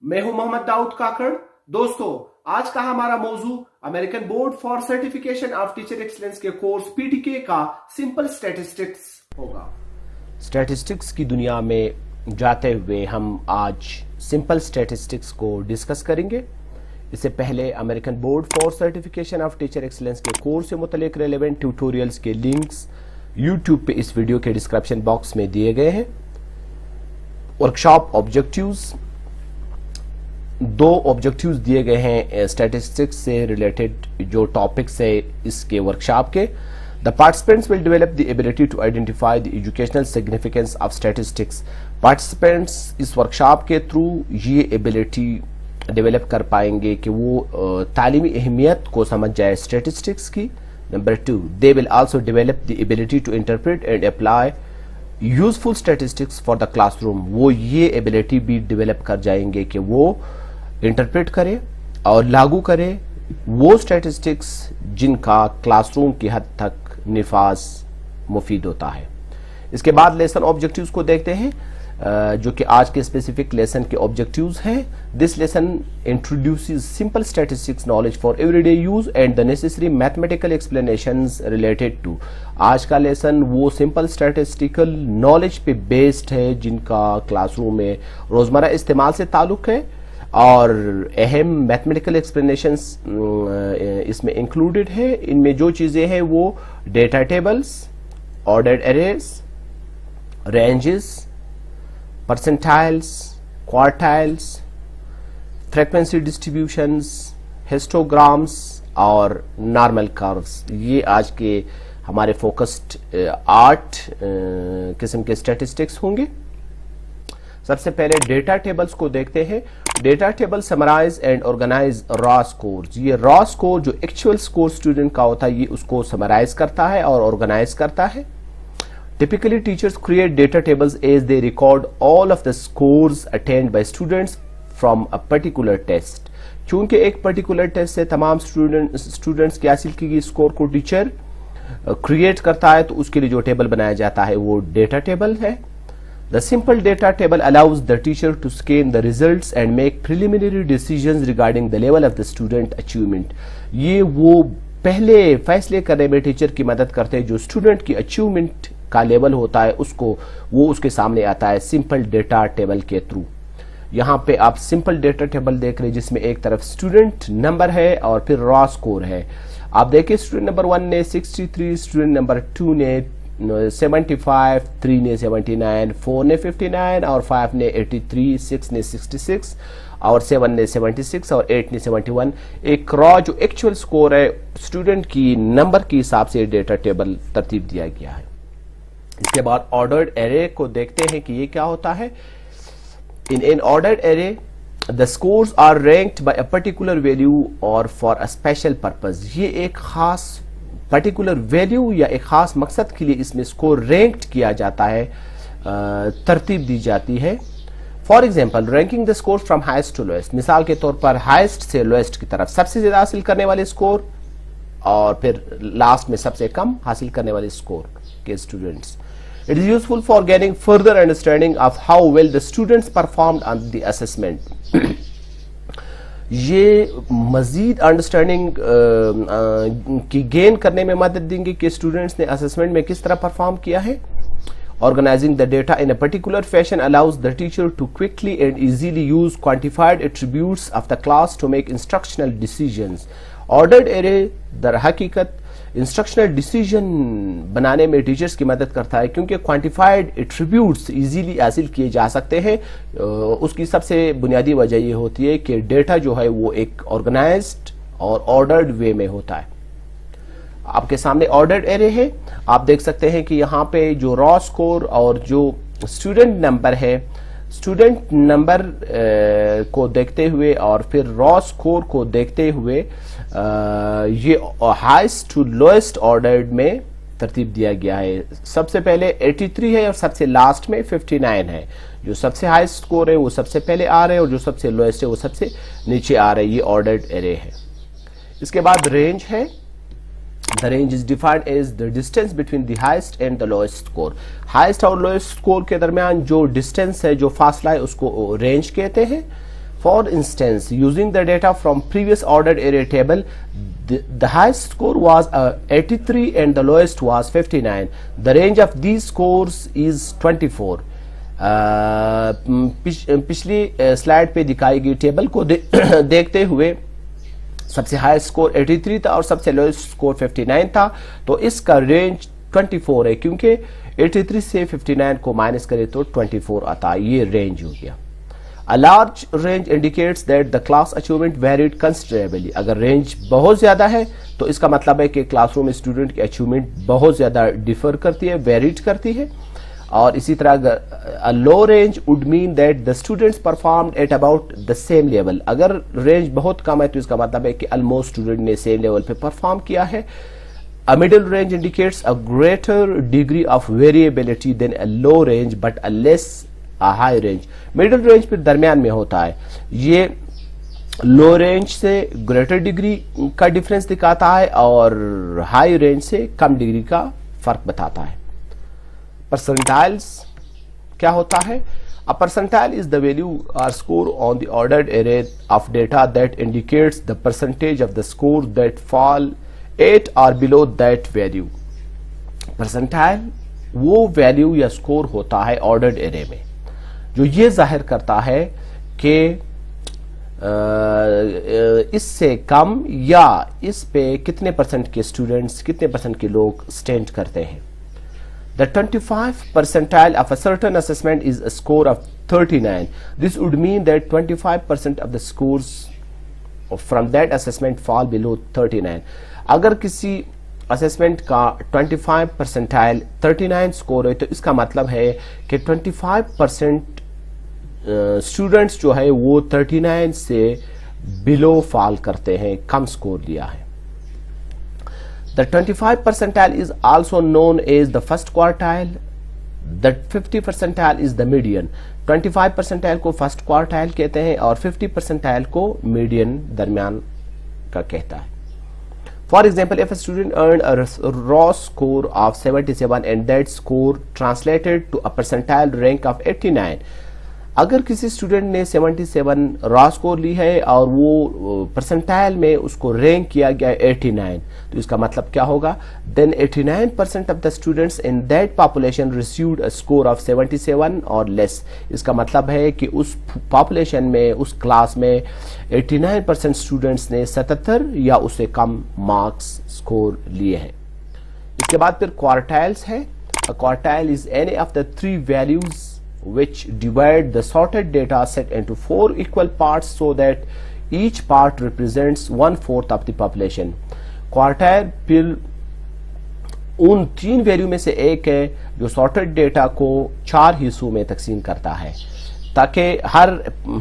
मैं हूं मोहम्मद दाऊद काकड़। दोस्तों, आज का हमारा मौजू American board for certification of teacher excellence के कोर्स पीटीके का सिंपल स्टैटिस्टिक्स होगा। स्टैटिस्टिक्स की दुनिया में जाते हुए हम आज सिंपल स्टैटिस्टिक्स को डिस्कस करेंगे। इससे पहले American board for certification of teacher excellence के कोर्स से मुतल्लिक रेलेवेंट ट्यूटोरियल्स के लिंक्स यूट्यूब पे इस वीडियो के डिस्क्रिप्शन बॉक्स में दिए गए हैं। वर्कशॉप ऑब्जेक्टिव्स, दो ऑब्जेक्टिव्स दिए गए हैं स्टैटिस्टिक्स से रिलेटेड जो टॉपिक्स है इसके वर्कशॉप के। The participants will develop the ability to identify the educational significance of statistics. Participants इस वर्कशॉप के थ्रू ये एबिलिटी डेवलप कर पाएंगे कि वो तालीमी अहमियत को समझ जाए स्टैटिस्टिक्स की। Number 2, they will also develop the ability to interpret and apply useful statistics for the classroom. वो ये एबिलिटी भी डेवलप कर जाएंगे कि वो इंटरप्रेट करे और लागू करे वो स्टैटिस्टिक्स जिनका क्लासरूम की हद तक निफाज मुफीद होता है। इसके बाद लेसन ऑब्जेक्टिव्स को देखते हैं जो कि आज के स्पेसिफिक लेसन के ऑब्जेक्टिव्स हैं। This lesson introduces simple statistics knowledge for everyday use and the necessary mathematical explanations related to. आज का लेसन वो सिंपल स्टैटिस्टिकल नॉलेज पे बेस्ड है जिनका क्लासरूम में रोजमर्रा इस्तेमाल से ताल्लुक है और अहम मैथमेटिकल एक्सप्लेनेशंस इसमें इंक्लूडेड है। इनमें जो चीजें हैं वो data tables, ordered arrays, ranges, percentiles, quartiles, frequency distributions, histograms और नॉर्मल कर्व्स, ये आज के हमारे फोकस्ड 8 किस्म के स्टैटिस्टिक्स होंगे। सबसे पहले डेटा टेबल्स को देखते हैं। Data table summarise and organise raw scores. ये रॉ स्कोर जो एक्चुअल स्कोर स्टूडेंट का होता है ये उसको समराइज करता है और ऑर्गेनाइज करता है। Typically teachers create data tables as they record all of the scores attained by students from a particular test. चूंकि एक पर्टिकुलर टेस्ट से तमाम स्टूडेंट्स की हासिल की गई स्कोर को टीचर क्रिएट करता है तो उसके लिए जो टेबल बनाया जाता है वो डेटा टेबल है। The simple data table allows the teacher to scan the results and make preliminary decisions regarding the level of the student achievement. ये वो पहले फैसले करने में टीचर की मदद करते हैं जो स्टूडेंट की अचीवमेंट का लेवल होता है उसको वो उसके सामने आता है सिंपल डेटा टेबल के थ्रू। यहाँ पे आप सिंपल डेटा टेबल देख रहे हैं जिसमें एक तरफ स्टूडेंट नंबर है और फिर रॉ स्कोर है। आप देखिए स्टूडेंट नंबर 1 ने 63, स्टूडेंट नंबर 2 ने 75, 3 ने 79, 4 ने 59 और 5 ने 83, 6 ने 66 और 7 ने 76 और 8 ने 71। एक रॉ जो एक्चुअल स्कोर है स्टूडेंट की नंबर के हिसाब से डेटा टेबल तरतीब दिया गया है। इसके बाद ऑर्डर्ड एरे को देखते हैं कि ये क्या होता है। In an ordered array the scores are ranked by a particular value और फॉर अ स्पेशल पर्पज। ये एक खास पर्टिकुलर वैल्यू या एक खास मकसद के लिए इसमें स्कोर रैंक्ड किया जाता है, तरतीब दी जाती है। For example ranking the score from highest to lowest. मिसाल के तौर पर हाइस्ट से लोएस्ट की तरफ सबसे ज्यादा हासिल करने वाले स्कोर और फिर लास्ट में सबसे कम हासिल करने वाले स्कोर के students. It is useful for gaining further understanding of how well the students performed on the assessment. ये मजीद अंडरस्टैंडिंग की गेन करने में मदद देंगे कि स्टूडेंट्स ने असेसमेंट में किस तरह परफॉर्म किया है। Organising the data in a particular fashion allows the teacher to quickly and easily use quantified attributes of the class to make instructional decisions. Ordered array दर हकीकत इंस्ट्रक्शनल डिसीजन बनाने में टीचर्स की मदद करता है क्योंकि क्वांटिफाइड एट्रीब्यूट्स इजीली हासिल किए जा सकते हैं। उसकी सबसे बुनियादी वजह ये होती है कि डेटा जो है वो एक ऑर्गेनाइज्ड और ऑर्डर्ड वे में होता है। आपके सामने ऑर्डर्ड एरे है, आप देख सकते हैं कि यहाँ पे जो रॉ स्कोर और जो स्टूडेंट नंबर है, स्टूडेंट नंबर को देखते हुए और फिर रॉ स्कोर को देखते हुए ये हाईएस्ट टू लोएस्ट ऑर्डर्ड में तरतीब दिया गया है। सबसे पहले 83 है और सबसे लास्ट में 59 है। जो सबसे हाईएस्ट स्कोर है वो सबसे पहले आ रहे हैं और जो सबसे लोएस्ट है वो सबसे नीचे आ रहे हैं। ये ऑर्डर्ड एरे है। इसके बाद रेंज है। The range is defined as the distance between the highest and the lowest score. Highest और लोएस्ट स्कोर के दरमियान जो डिस्टेंस है, जो फासला है, उसको रेंज कहते हैं। For instance, using the data from previous ordered array table, the highest score was 83 and the lowest was 59. The range of these scores is 24. पिछली स्लाइड पे दिखाई गई टेबल को देखते हुए सबसे हाईएस्ट स्कोर 83 था और सबसे लोएस्ट स्कोर 59 था, तो इसका रेंज 24 है, क्योंकि 83 से 59 को माइनस करें तो 24 आता है, ये रेंज हो गया। A large range indicates that the class achievement varied considerably. अगर रेंज बहुत ज्यादा है तो इसका मतलब है कि क्लासरूम स्टूडेंट की अचीवमेंट बहुत ज्यादा डिफर करती है, वेरिड करती है। और इसी तरह a low range would mean that the students performed at about the same level. अगर रेंज बहुत कम है तो इसका मतलब है कि almost स्टूडेंट ने सेम लेवल पे परफॉर्म किया है। A middle range indicates a greater degree of variability than a low range but a less a high range. Middle range फिर दरमियान में होता है, ये लो रेंज से ग्रेटर डिग्री का डिफरेंस दिखाता है और हाई रेंज से कम डिग्री का फर्क बताता है। परसेंटाइल्स क्या होता है? A percentile is the value or score on the ordered array of data that indicates the percentage of the scores that fall at or below that value. Percentile वो value या score होता है ordered array में जो ये जाहिर करता है कि इससे कम या इस पे कितने परसेंट के स्टूडेंट्स, कितने परसेंट के लोग स्टैंड करते हैं। The 25 percentile of a certain assessment is a score of 39. This would mean that 25% of the scores from that assessment fall below 39. अगर किसी असेसमेंट का 25 परसेंटाइल 39 स्कोर है तो इसका मतलब है कि 25% स्टूडेंट्स जो है वो 39 से बिलो फॉल करते हैं, कम स्कोर लिया है। The 25 percentile is also known as the first quartile. The 50 percentile is the median. 25 percentile को फर्स्ट क्वार्टाइल कहते हैं और 50 percentile को मीडियन दरमियान का कहता है। For example, if a student earned a raw score of 77 and that score translated to a percentile rank of 89, अगर किसी स्टूडेंट ने 77 रॉ स्कोर ली है और वो परसेंटाइल में उसको रैंक किया गया 89, तो इसका मतलब क्या होगा? Then 89% of the students in that population received a score of 77 or less. इसका मतलब है कि उस पॉपुलेशन में, उस क्लास में 89% स्टूडेंट्स ने 77 या उससे कम मार्क्स स्कोर लिए हैं। इसके बाद फिर क्वार्टाइल्स है। A quartile is any of the three values which divide the sorted data set into 4 equal parts so that each part represents 1/4 of the population. Quartile फिर उन तीन वैल्यू में से एक है जो सॉर्टेड डेटा को 4 हिस्सों में तकसीम करता है ताकि हर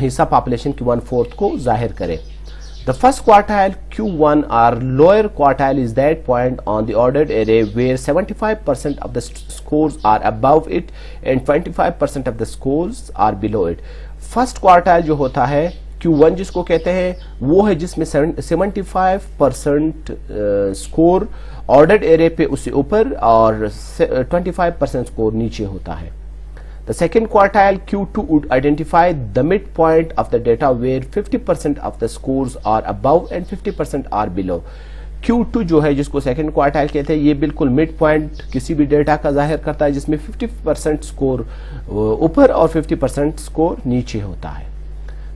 हिस्सा पॉपुलेशन की 1/4 को जाहिर करे। The first quartile Q1 or lower quartile is that point on the ordered array where 75% of the scores are above it and 25% of the scores are below it. First quartile जो होता है Q1 जिसको कहते हैं वो है जिसमें 75% score ordered array पे उससे ऊपर और 25% स्कोर नीचे होता है। The second quartile Q2 would identify the midpoint of the data where 50% of the scores are above and 50% are below. Q2 जो है जिसको सेकंड क्वार्टाइल कहते हैं ये बिल्कुल मिड पॉइंट किसी भी डेटा का जाहिर करता है जिसमें 50% स्कोर ऊपर और 50% स्कोर नीचे होता है।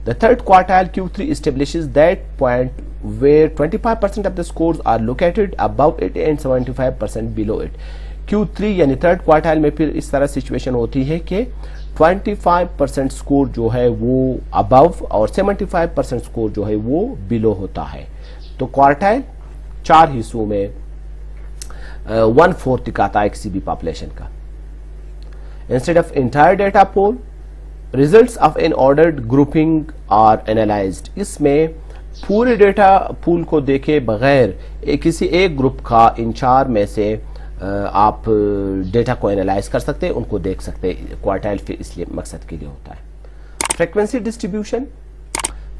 The third quartile Q3 establishes that point where 25% of the scores are located above it and 75% below it. Q3 यानी थर्ड क्वार्टाइल में फिर इस तरह सिचुएशन होती है कि 25% स्कोर जो है वो अबव और 75% स्कोर जो है वो बिलो होता है। तो क्वार्टाइल 4 हिस्सों में 1/4 दिखाता है किसी भी पॉपुलेशन का। Instead of entire data pool, results of an ordered grouping are analysed. इसमें पूरे डेटा पूल को देखे बगैर किसी एक ग्रुप का इन 4 में से आप डेटा को एनालाइज कर सकते हैं, उनको देख सकते हैं। क्वार्टाइल फिर इसलिए मकसद के लिए होता है। Frequency distribution,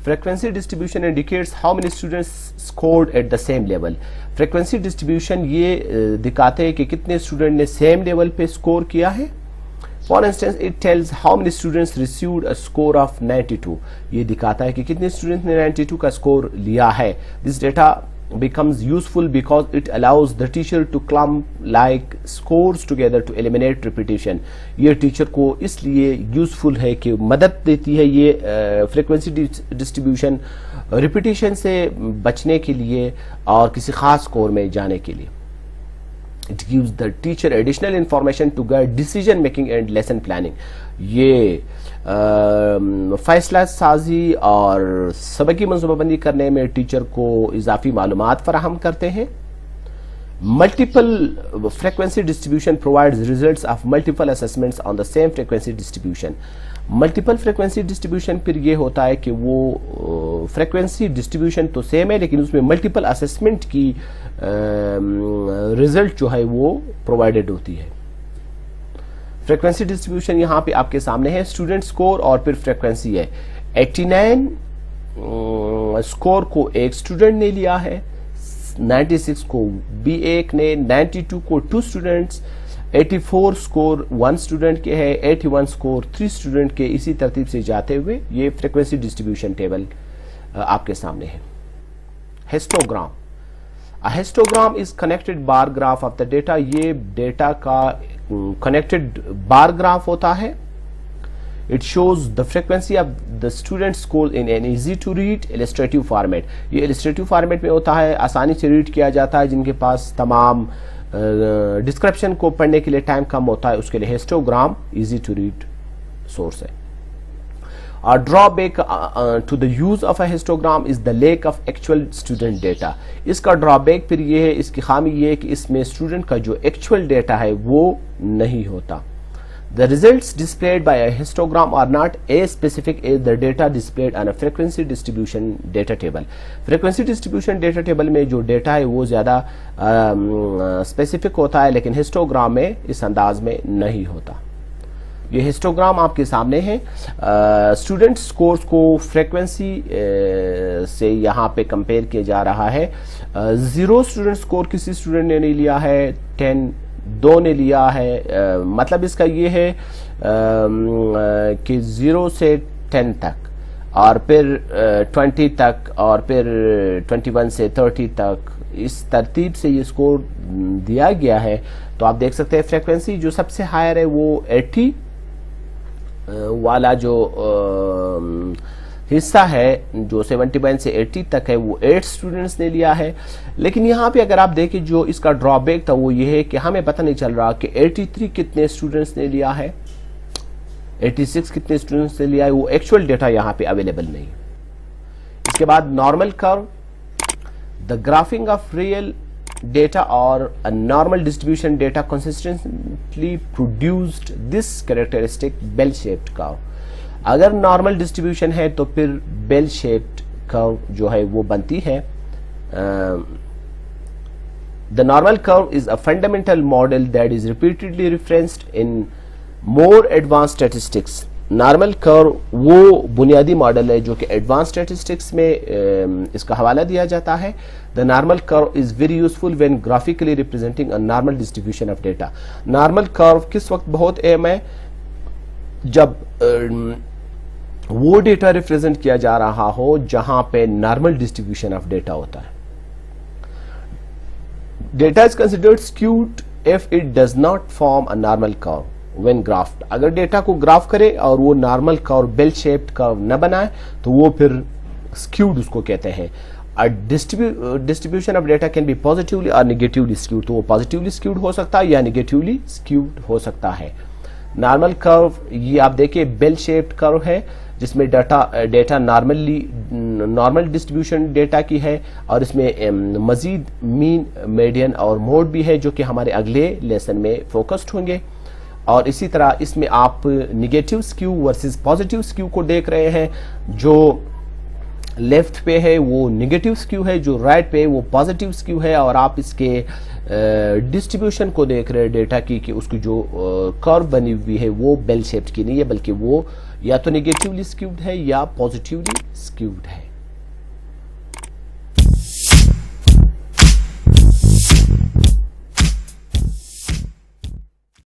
frequency distribution indicates how many students scored at the same level. Frequency distribution ये दिखाते हैं कि कितने स्टूडेंट ने सेम लेवल पे स्कोर किया है। For instance it tells how many students received a score of 92, ये दिखाता है कि कितने स्टूडेंट्स ने 92 का स्कोर लिया है. This data becomes useful because it allows the teacher to clump like scores together to eliminate repetition. ये टीचर को इसलिए यूजफुल है कि मदद देती है ये फ्रीक्वेंसी डिस्ट्रीब्यूशन रिपीटिशन से बचने के लिए और किसी खास स्कोर में जाने के लिए. It gives the teacher additional information to guide decision making and lesson planning. ये फैसला साजी और सबक की मंसूबाबंदी करने में टीचर को इजाफी मालूमात फराहम करते हैं. Multiple frequency distribution provides results of multiple assessments on the same frequency distribution. Multiple frequency distribution फिर ये होता है कि वो फ्रीक्वेंसी डिस्ट्रीब्यूशन तो सेम है लेकिन उसमें मल्टीपल असेसमेंट की रिजल्ट जो है वो प्रोवाइडेड होती है. फ्रीक्वेंसी डिस्ट्रीब्यूशन यहाँ पे आपके सामने है. स्टूडेंट स्कोर और फिर फ्रीक्वेंसी है. 89 स्कोर को एक स्टूडेंट ने लिया है, 96 को भी एक ने, 92 को 2 स्टूडेंट्स, 84 स्कोर 1 स्टूडेंट के है, 81 स्कोर 3 स्टूडेंट के. इसी तरतीब से जाते हुए ये फ्रीक्वेंसी डिस्ट्रीब्यूशन टेबल आपके सामने है. Histogram. A histogram is connected bar graph of the data. ये डेटा का connected bar graph होता है. It shows the frequency of the student score in an easy to read illustrative format. ये illustrative format में होता है, आसानी से रीड किया जाता है. जिनके पास तमाम डिस्क्रिप्शन को पढ़ने के लिए टाइम कम होता है उसके लिए histogram easy to read source है. A drawback to the use of a histogram is the lack of actual student data. इसका ड्रॉबैक फिर ये है, इसकी खामी ये है कि इसमें स्टूडेंट का जो एक्चुअल डेटा है वो नहीं होता. The results displayed by a histogram are not as specific as the data displayed on a frequency distribution data table. Frequency distribution data table में जो डेटा है वो ज़्यादा स्पेसिफिक होता है लेकिन हिस्टोग्राम में इस अंदाज में नहीं होता. ये हिस्टोग्राम आपके सामने है. स्टूडेंट स्कोर्स को फ्रीक्वेंसी से यहाँ पे कंपेयर किया जा रहा है. 0 स्टूडेंट स्कोर किसी स्टूडेंट ने नहीं लिया है, 10 2 ने लिया है. मतलब इसका ये है कि 0 से 10 तक और फिर 20 तक और फिर 21 से 30 तक इस तरतीब से ये स्कोर दिया गया है. तो आप देख सकते हैं फ्रीक्वेंसी जो सबसे हायर है वो 80 वाला जो हिस्सा है जो 71 से 80 तक है वो 8 स्टूडेंट्स ने लिया है. लेकिन यहाँ पे अगर आप देखें जो इसका ड्रॉबैक था वो ये है कि हमें पता नहीं चल रहा कि 83 कितने स्टूडेंट्स ने लिया है, 86 कितने स्टूडेंट्स ने लिया है. वो एक्चुअल डेटा यहाँ पे अवेलेबल नहीं. इसके बाद normal curve. The graphic of real data or a normal distribution data consistently produced this characteristic bell shaped curve. अगर normal distribution है तो फिर bell shaped curve जो है वो बनती है. The normal curve is a fundamental model that is repeatedly referenced in more advanced statistics. Normal curve वो बुनियादी मॉडल है जो कि एडवांस स्टैटिस्टिक्स में इसका हवाला दिया जाता है. The normal curve is very useful when graphically representing a normal distribution of data. Normal curve किस वक्त बहुत अहम है? जब वो डेटा रिप्रेजेंट किया जा रहा हो जहां पे नॉर्मल डिस्ट्रीब्यूशन ऑफ डेटा होता है. Data is considered skewed if it does not form a normal curve when graphed. अगर डेटा को ग्राफ करे और वो normal curve bell shaped curve न बनाए तो वो फिर स्क्यूड उसको कहते हैं. Distribution of data can be positively और नेगेटिवली स्क्यूड. तो वो पॉजिटिवली स्क्यूड हो सकता है या नेगेटिवली स्क्यूड हो सकता है. नॉर्मल कर्व ये आप देखिए बेल शेप्ड कर्व है जिसमें डेटा नॉर्मल डिस्ट्रीब्यूशन डेटा की है और इसमें मजीद मीन, मीडियन और मोड भी है जो कि हमारे अगले लेसन में फोकस्ड होंगे. और इसी तरह इसमें आप negative skew versus positive skew को देख रहे हैं. जो लेफ्ट पे है वो निगेटिव स्क्यू है, जो राइट पे है वो पॉजिटिव स्क्यू है. और आप इसके डिस्ट्रीब्यूशन को देख रहे हैं डेटा की कि उसकी जो कर्व बनी हुई है वो बेल शेप्ड की नहीं है बल्कि वो या तो निगेटिवली स्क्यूड है या पॉजिटिवली स्क्यूड है.